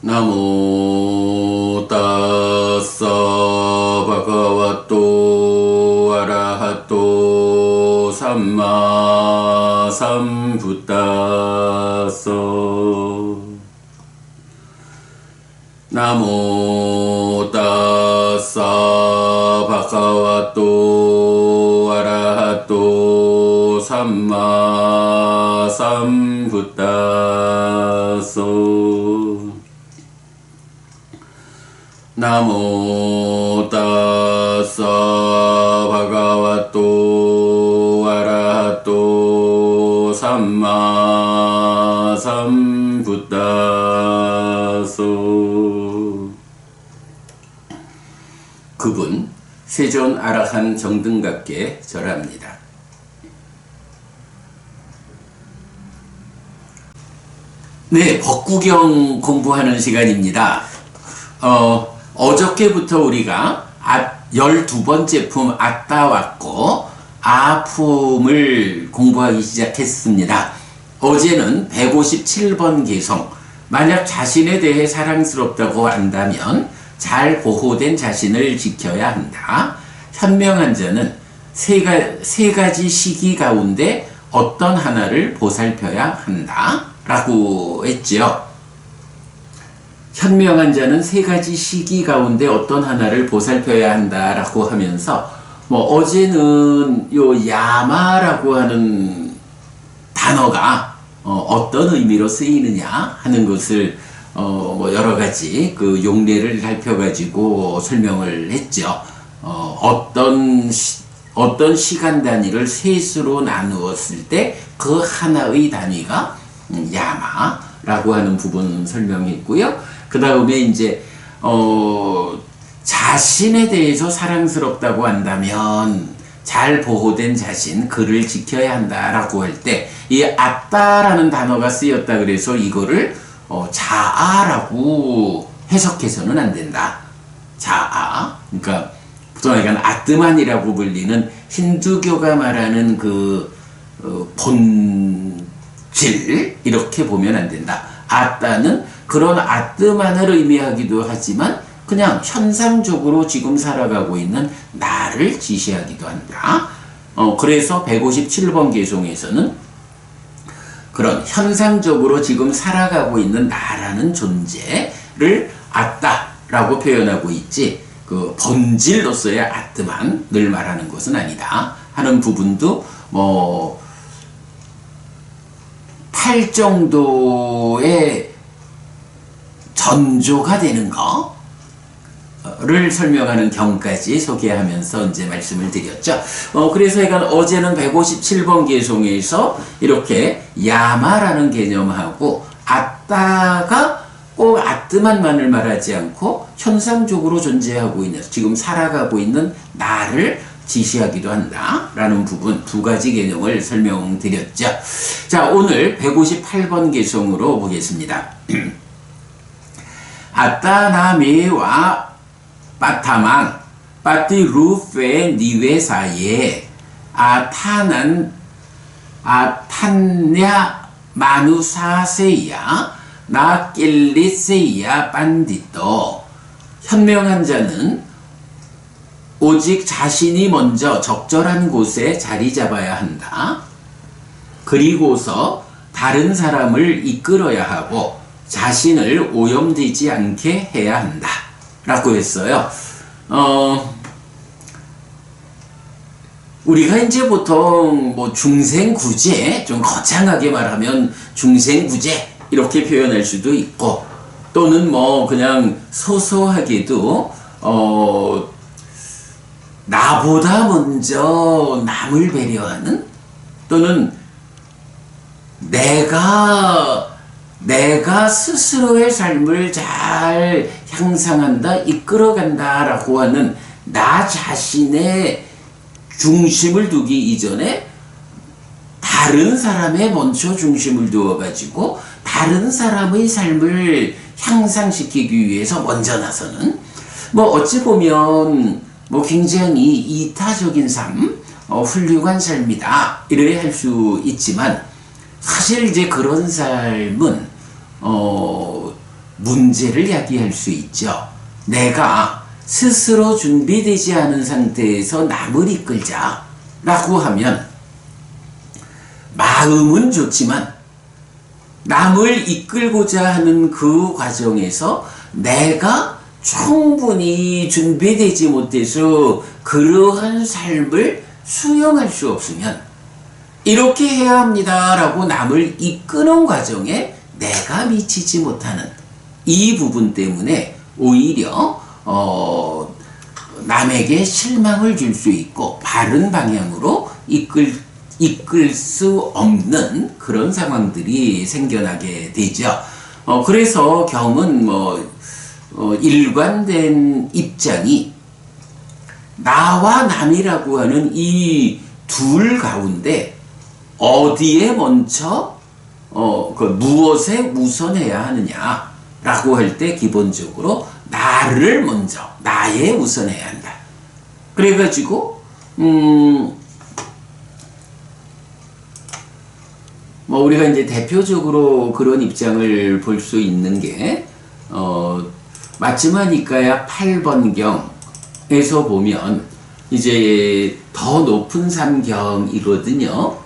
나모 따싸 바가와또 아라하또 삼마 삼부따서 나모 따싸 바가와또 아라하또 삼마 삼부따서 나모 따싸 바가와또 아라하또 삼마 삼부따서. 그분 세존 아라한 정등각께 절합니다. 네, 법구경 공부하는 시간입니다. 어저께부터 우리가 12번째 품 아따 왔고 아품을 공부하기 시작했습니다. 어제는 157번 개성, 만약 자신에 대해 사랑스럽다고 안다면 잘 보호된 자신을 지켜야 한다. 현명한 자는 세 가지 시기 가운데 어떤 하나를 보살펴야 한다 라고 했지요. 현명한 자는 세 가지 시기 가운데 어떤 하나를 보살펴야 한다라고 하면서 어제는 요 야마라고 하는 단어가 어떤 의미로 쓰이느냐 하는 것을 여러 가지 그 용례를 살펴가지고 설명을 했죠. 어떤 시간 단위를 셋으로 나누었을 때 그 하나의 단위가 야마라고 하는 부분 설명했고요. 그 다음에 이제 자신에 대해서 사랑스럽다고 한다면 잘 보호된 자신, 그를 지켜야 한다라고 할 때 이 아따라는 단어가 쓰였다 그래서 이거를 자아라고 해석해서는 안 된다. 자아, 그러니까 보통 약간 아뜨만이라고 불리는 힌두교가 말하는 그 본질, 이렇게 보면 안 된다. 아따는 그런 아뜨만을 의미하기도 하지만 그냥 현상적으로 지금 살아가고 있는 나를 지시하기도 한다. 그래서 157번 개송에서는 그런 현상적으로 지금 살아가고 있는 나라는 존재를 아따라고 표현하고 있지, 그 본질로서의 아뜨만을 말하는 것은 아니다 하는 부분도 8 정도의 전조가 되는 거를 설명하는 경까지 소개하면서 이제 말씀을 드렸죠. 그래서 약간 어제는 157번 개송에서 이렇게 야마라는 개념하고 아따가 꼭 아뜨만만을 말하지 않고 현상적으로 존재하고 있는, 지금 살아가고 있는 나를 지시하기도 한다 라는 부분 두 가지 개념을 설명드렸죠. 자, 오늘 158번 개송으로 보겠습니다. 아따나메와 빠타망 빠티루페 니웨사예 아탄냐 마누사세야 나낄리세야 반디또. 현명한 자는 오직 자신이 먼저 적절한 곳에 자리 잡아야 한다. 그리고서 다른 사람을 이끌어야 하고 자신을 오염되지 않게 해야 한다 라고 했어요. 우리가 이제 보통 중생구제, 좀 거창하게 말하면 중생구제 이렇게 표현할 수도 있고, 또는 그냥 소소하게도 나보다 먼저 남을 배려하는, 또는 내가 스스로의 삶을 잘 향상한다, 이끌어간다 라고 하는 나 자신의 중심을 두기 이전에 다른 사람에 먼저 중심을 두어가지고 다른 사람의 삶을 향상시키기 위해서 먼저 나서는, 어찌 보면 굉장히 이타적인 삶, 훌륭한 삶이다 이래 할 수 있지만, 사실 이제 그런 삶은 문제를 야기할 수 있죠. 내가 스스로 준비되지 않은 상태에서 남을 이끌자 라고 하면 마음은 좋지만 남을 이끌고자 하는 그 과정에서 내가 충분히 준비되지 못해서 그러한 삶을 수용할 수 없으면 이렇게 해야 합니다 라고 남을 이끄는 과정에 내가 미치지 못하는 이 부분 때문에 오히려 남에게 실망을 줄 수 있고 바른 방향으로 이끌 수 없는 그런 상황들이 생겨나게 되죠. 그래서 경은 일관된 입장이 나와 남이라고 하는 이 둘 가운데 어디에 먼저 무엇에 우선해야 하느냐라고 할 때 기본적으로 나를 먼저 나에 우선해야 한다. 그래가지고 우리가 이제 대표적으로 그런 입장을 볼 수 있는 게 마츠마니카야 8번경에서 보면 이제 더 높은 삼경이거든요.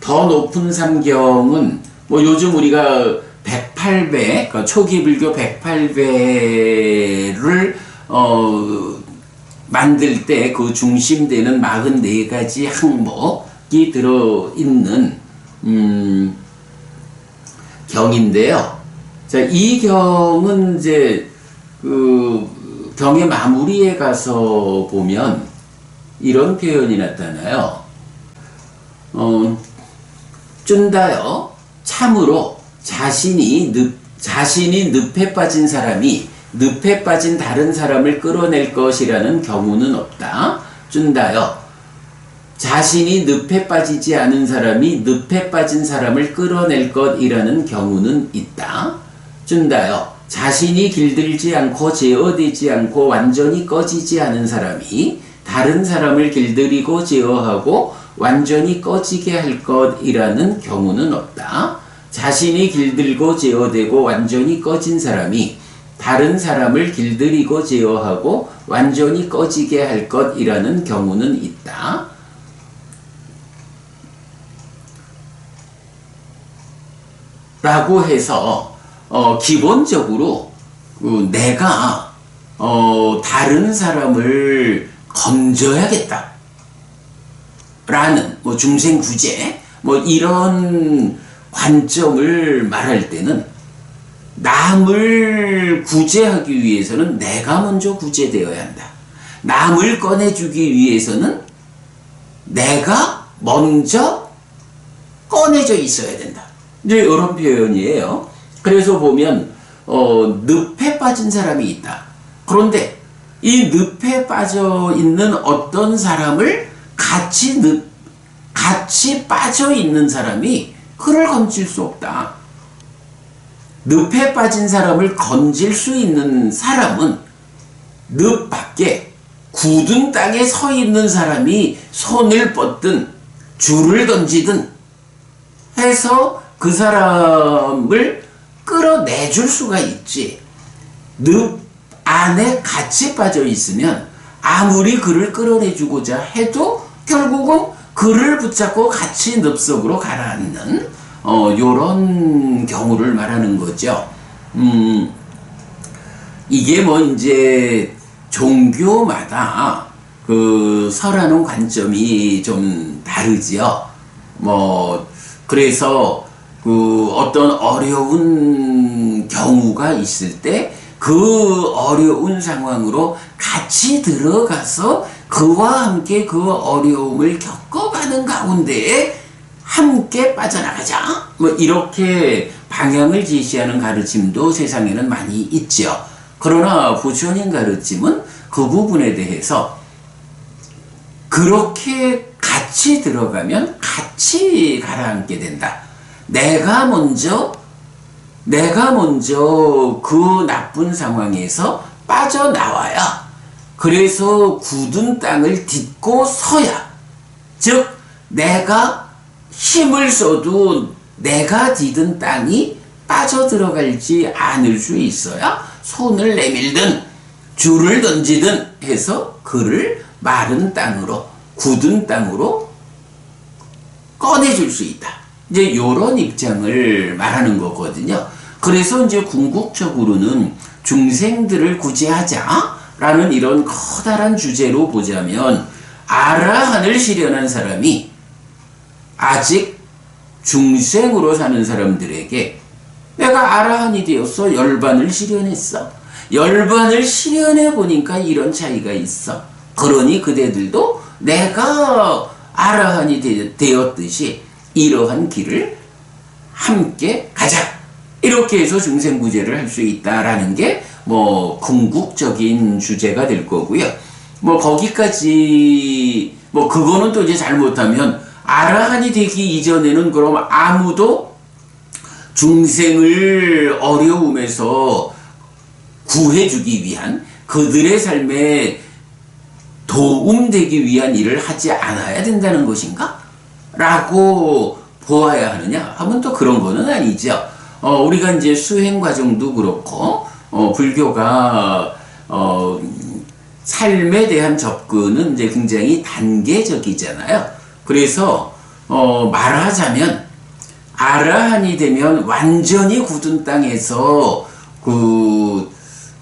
더 높은 삼경은 요즘 우리가 108배, 그러니까 초기 불교 108배를 만들 때 그 중심되는 44가지 항목이 들어있는 경인데요. 자, 이 경은 이제 그 경의 마무리에 가서 보면 이런 표현이 나타나요. 쫀다여 참으로 자신이 늪에 빠진 사람이 늪에 빠진 다른 사람을 끌어낼 것이라는 경우는 없다. 쫀다여 자신이 늪에 빠지지 않은 사람이 늪에 빠진 사람을 끌어낼 것이라는 경우는 있다. 쫀다여 자신이 길들지 않고 제어되지 않고 완전히 꺼지지 않은 사람이 다른 사람을 길들이고 제어하고 완전히 꺼지게 할 것이라는 경우는 없다. 자신이 길들고 제어되고 완전히 꺼진 사람이 다른 사람을 길들이고 제어하고 완전히 꺼지게 할 것이라는 경우는 있다. 라고 해서 기본적으로 내가 다른 사람을 건져야겠다 라는 중생구제 이런 관점을 말할 때는 남을 구제하기 위해서는 내가 먼저 구제되어야 한다. 남을 꺼내주기 위해서는 내가 먼저 꺼내져 있어야 된다. 이제 이런 표현이에요. 그래서 보면 늪에 빠진 사람이 있다. 그런데 이 늪에 빠져 있는 어떤 사람을 같이 빠져 있는 사람이 그를 건질 수 없다. 늪에 빠진 사람을 건질 수 있는 사람은 늪 밖에 굳은 땅에 서 있는 사람이 손을 뻗든 줄을 던지든 해서 그 사람을 끌어내줄 수가 있지. 늪 안에 같이 빠져 있으면 아무리 그를 끌어내주고자 해도 결국은 그를 붙잡고 같이 늪 속으로 가라앉는 요런 경우를 말하는 거죠. 이게 이제 종교마다 그 설하는 관점이 좀 다르지요. 그래서 그 어떤 어려운 경우가 있을 때 그 어려운 상황으로 같이 들어가서 그와 함께 그 어려움을 겪어가는 가운데에 함께 빠져나가자. 이렇게 방향을 제시하는 가르침도 세상에는 많이 있죠. 그러나 부처님 가르침은 그 부분에 대해서 그렇게 같이 들어가면 같이 가라앉게 된다. 내가 먼저 그 나쁜 상황에서 빠져나와야, 그래서 굳은 땅을 딛고 서야, 즉 내가 힘을 써도 내가 디든 땅이 빠져들어갈지 않을 수 있어야 손을 내밀든 줄을 던지든 해서 그를 마른 땅으로, 굳은 땅으로 꺼내줄 수 있다. 이제 요런 입장을 말하는 거거든요. 그래서 이제 궁극적으로는 중생들을 구제하자라는 이런 커다란 주제로 보자면, 아라한을 실현한 사람이 아직 중생으로 사는 사람들에게 내가 아라한이 되었어, 열반을 실현했어, 열반을 실현해 보니까 이런 차이가 있어, 그러니 그대들도 내가 아라한이 되었듯이 이러한 길을 함께 가자, 이렇게 해서 중생구제를 할 수 있다라는 게 뭐 궁극적인 주제가 될 거고요. 뭐 거기까지 뭐 그거는 또 이제 잘못하면 아라한이 되기 이전에는 그럼 아무도 중생을 어려움에서 구해주기 위한, 그들의 삶에 도움되기 위한 일을 하지 않아야 된다는 것인가? 라고 보아야 하느냐 하면 또 그런 거는 아니죠. 우리가 이제 수행 과정도 그렇고, 불교가, 삶에 대한 접근은 이제 굉장히 단계적이잖아요. 그래서, 말하자면, 아라한이 되면 완전히 굳은 땅에서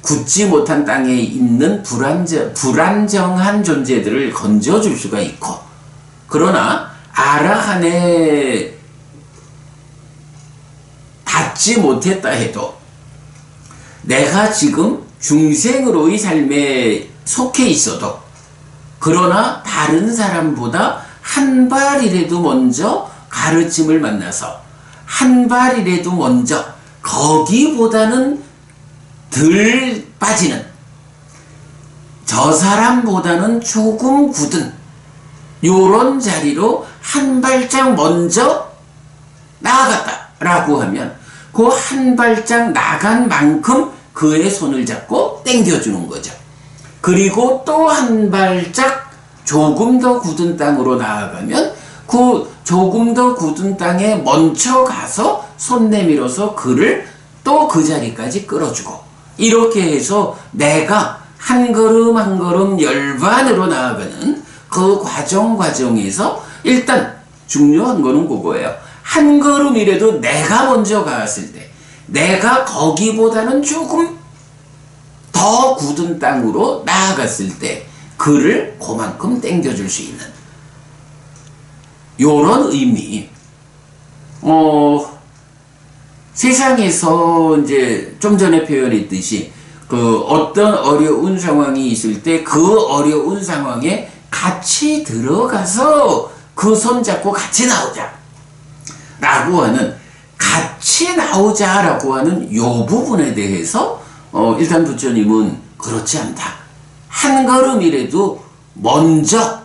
굳지 못한 땅에 있는 불안정한 존재들을 건져줄 수가 있고, 그러나 아라한에 닿지 못했다 해도 내가 지금 중생으로의 삶에 속해 있어도, 그러나 다른 사람보다 한 발이라도 먼저 가르침을 만나서 한 발이라도 먼저 거기보다는 덜 빠지는, 저 사람보다는 조금 굳은 요런 자리로 한 발짝 먼저 나아갔다라고 하면 그 한 발짝 나간 만큼 그의 손을 잡고 당겨주는 거죠. 그리고 또 한 발짝 조금 더 굳은 땅으로 나아가면 그 조금 더 굳은 땅에 먼저 가서 손 내밀어서 그를 또 그 자리까지 끌어주고, 이렇게 해서 내가 한 걸음 한 걸음 열반으로 나아가는 그 과정에서 일단 중요한 거는 그거예요. 한 걸음이라도 내가 먼저 갔을 때, 내가 거기보다는 조금 더 굳은 땅으로 나아갔을 때 그를 그만큼 당겨줄 수 있는 요런 의미. 세상에서 이제 좀 전에 표현했듯이 그 어떤 어려운 상황이 있을 때 그 어려운 상황에 같이 들어가서 그 손 잡고 같이 나오자 라고 하는, 같이 나오자 라고 하는 요 부분에 대해서 일단 부처님은 그렇지 않다, 한 걸음이라도 먼저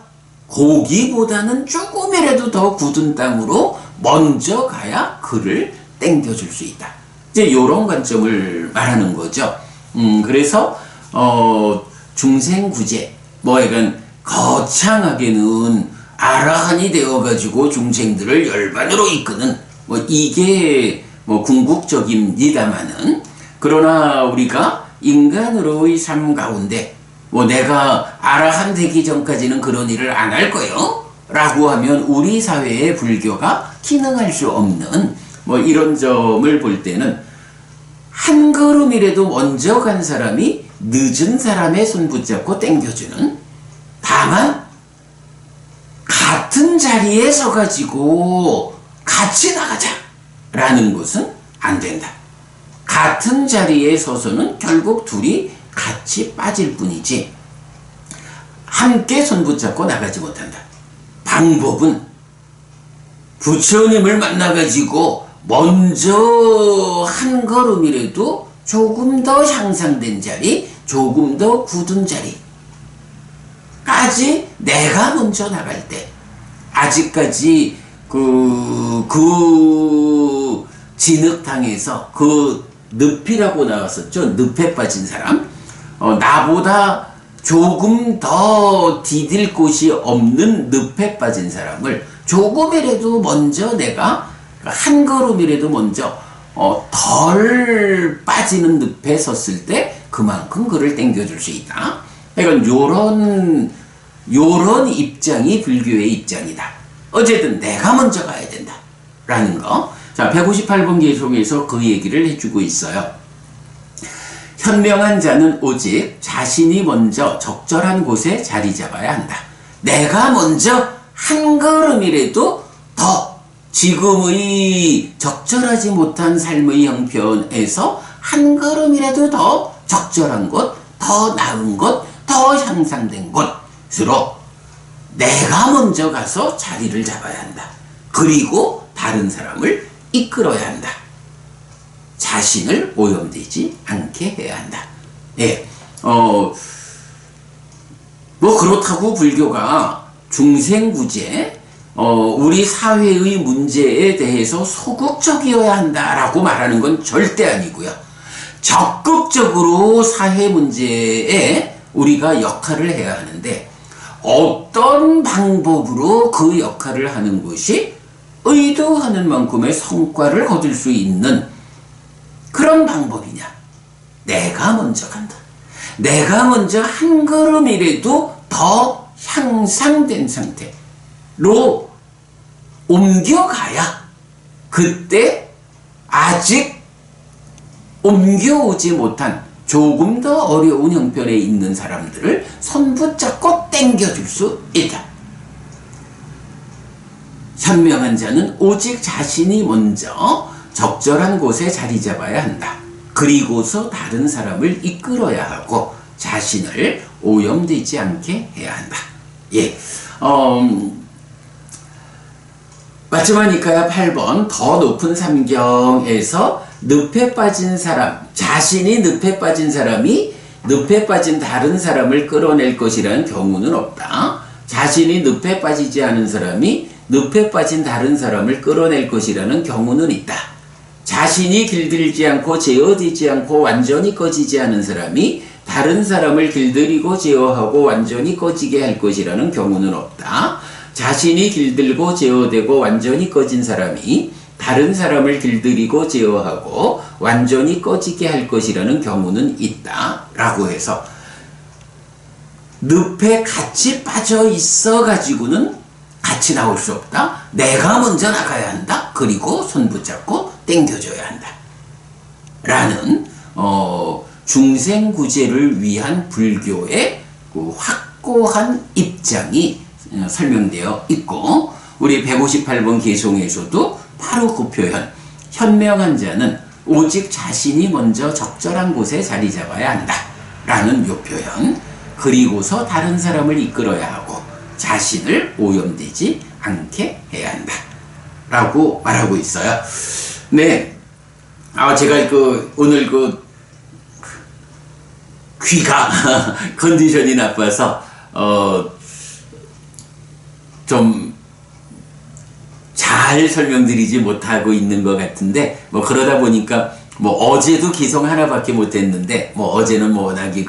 고기보다는 조금이라도 더 굳은 땅으로 먼저 가야 그를 당겨줄 수 있다, 이제 요런 관점을 말하는 거죠. 그래서 중생구제, 뭐 약간 거창하게는 아라한이 되어가지고 중생들을 열반으로 이끄는, 뭐 이게 뭐 궁극적입니다마는, 그러나 우리가 인간으로의 삶 가운데 뭐 내가 아라한 되기 전까지는 그런 일을 안 할 거요 라고 하면 우리 사회의 불교가 기능할 수 없는, 뭐 이런 점을 볼 때는 한 걸음이라도 먼저 간 사람이 늦은 사람의 손 붙잡고 당겨주는, 다만 같은 자리에 서가지고 같이 나가자 라는 것은 안 된다. 같은 자리에 서서는 결국 둘이 같이 빠질 뿐이지 함께 손 붙잡고 나가지 못한다. 방법은 부처님을 만나가지고 먼저 한 걸음이라도 조금 더 향상된 자리, 조금 더 굳은 자리까지 내가 먼저 나갈 때, 아직까지 그 진흙탕에서 그 늪이라고 나왔었죠. 늪에 빠진 사람, 나보다 조금 더 디딜 곳이 없는 늪에 빠진 사람을 조금이라도 먼저 내가 한 걸음이라도 먼저 덜 빠지는 늪에 섰을 때 그만큼 그를 당겨줄 수 있다. 그러니까 요런 입장이 불교의 입장이다. 어쨌든 내가 먼저 가야 된다 라는 거. 자, 158번 계속해서 그 얘기를 해주고 있어요. 현명한 자는 오직 자신이 먼저 적절한 곳에 자리 잡아야 한다. 내가 먼저 한 걸음이라도 더 지금의 적절하지 못한 삶의 형편에서 한 걸음이라도 더 적절한 곳, 더 나은 곳, 더 향상된 곳으로 내가 먼저 가서 자리를 잡아야 한다. 그리고 다른 사람을 이끌어야 한다. 자신을 오염되지 않게 해야 한다. 예, 뭐 그렇다고 불교가 중생구제, 우리 사회의 문제에 대해서 소극적이어야 한다라고 말하는 건 절대 아니고요. 적극적으로 사회 문제에 우리가 역할을 해야 하는데 어떤 방법으로 그 역할을 하는 것이 의도하는 만큼의 성과를 거둘 수 있는 그런 방법이냐? 내가 먼저 간다. 내가 먼저 한 걸음이라도 더 향상된 상태로 옮겨가야 그때 아직 옮겨오지 못한 조금 더 어려운 형편에 있는 사람들을 손붙잡고 당겨줄 수 있다. 현명한 자는 오직 자신이 먼저 적절한 곳에 자리 잡아야 한다. 그리고서 다른 사람을 이끌어야 하고 자신을 오염되지 않게 해야 한다. 예, 마지막이니까요. 8번 더 높은 삼경에서 늪에 빠진 사람, 자신이 늪에 빠진 사람이 늪에 빠진 다른 사람을 끌어낼 것이라는 경우는 없다. 자신이 늪에 빠지지 않은 사람이 늪에 빠진 다른 사람을 끌어낼 것이라는 경우는 있다. 자신이 길들이지 않고 제어되지 않고 완전히 꺼지지 않은 사람이 다른 사람을 길들이고 제어하고 완전히 꺼지게 할 것이라는 경우는 없다. 자신이 길들고 제어되고 완전히 꺼진 사람이 다른 사람을 길들이고 제어하고 완전히 꺼지게 할 것이라는 경우는 있다. 라고 해서 늪에 같이 빠져 있어 가지고는 같이 나올 수 없다. 내가 먼저 나가야 한다. 그리고 손 붙잡고 당겨줘야 한다. 라는 중생구제를 위한 불교의 그 확고한 입장이 설명되어 있고 우리 158번 개송에서도 바로 그 표현 현명한 자는 오직 자신이 먼저 적절한 곳에 자리 잡아야 한다. 라는 요 표현 그리고서 다른 사람을 이끌어야 하고 자신을 오염되지 않게 해야 한다. 라고 말하고 있어요. 네. 제가 오늘 귀가 컨디션이 나빠서, 좀 잘 설명드리지 못하고 있는 것 같은데, 그러다 보니까, 어제도 기성 하나밖에 못했는데, 어제는 워낙에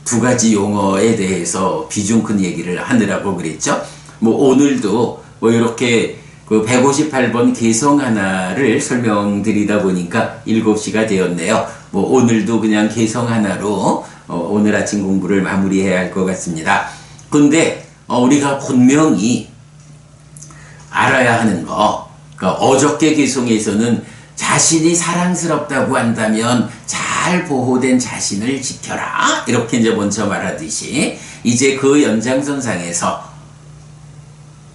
두 가지 용어에 대해서 비중 큰 얘기를 하느라고 그랬죠. 오늘도 이렇게 158번 개성 하나를 설명드리다 보니까 7시가 되었네요. 오늘도 그냥 개성 하나로 오늘 아침 공부를 마무리해야 할 것 같습니다. 근데 우리가 분명히 알아야 하는 거, 어저께 개성에서는 자신이 사랑스럽다고 한다면 잘 보호된 자신을 지켜라. 이렇게 이제 먼저 말하듯이 이제 그 연장선상에서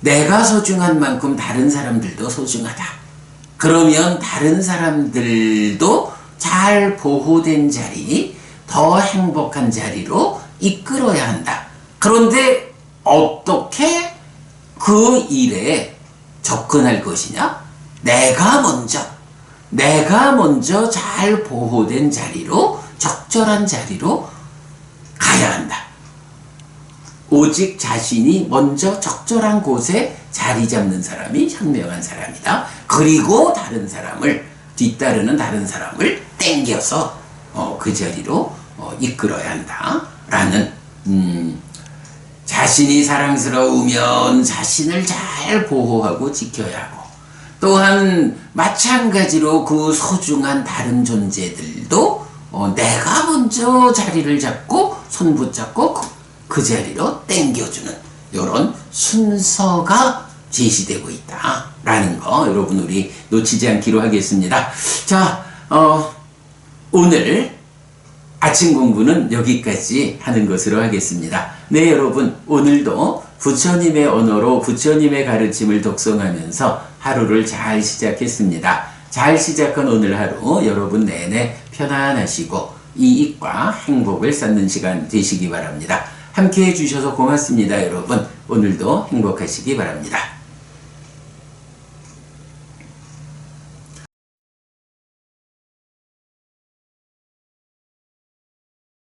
내가 소중한 만큼 다른 사람들도 소중하다. 그러면 다른 사람들도 잘 보호된 자리, 더 행복한 자리로 이끌어야 한다. 그런데 어떻게 그 일에 접근할 것이냐? 내가 먼저 잘 보호된 자리로, 적절한 자리로 가야 한다. 오직 자신이 먼저 적절한 곳에 자리 잡는 사람이 현명한 사람이다. 그리고 다른 사람을, 뒤따르는 다른 사람을 땡겨서 그 자리로 이끌어야 한다. 라는 자신이 사랑스러우면 자신을 잘 보호하고 지켜야 하고 또한 마찬가지로 그 소중한 다른 존재들도 내가 먼저 자리를 잡고 손 붙잡고 그 자리로 땡겨주는 이런 순서가 제시되고 있다라는 거 여러분 우리 놓치지 않기로 하겠습니다. 자, 오늘 아침 공부는 여기까지 하는 것으로 하겠습니다. 네, 여러분 오늘도 부처님의 언어로 부처님의 가르침을 독송하면서 하루를 잘 시작했습니다. 잘 시작한 오늘 하루 여러분 내내 편안하시고 이익과 행복을 쌓는 시간 되시기 바랍니다. 함께 해주셔서 고맙습니다. 여러분 오늘도 행복하시기 바랍니다.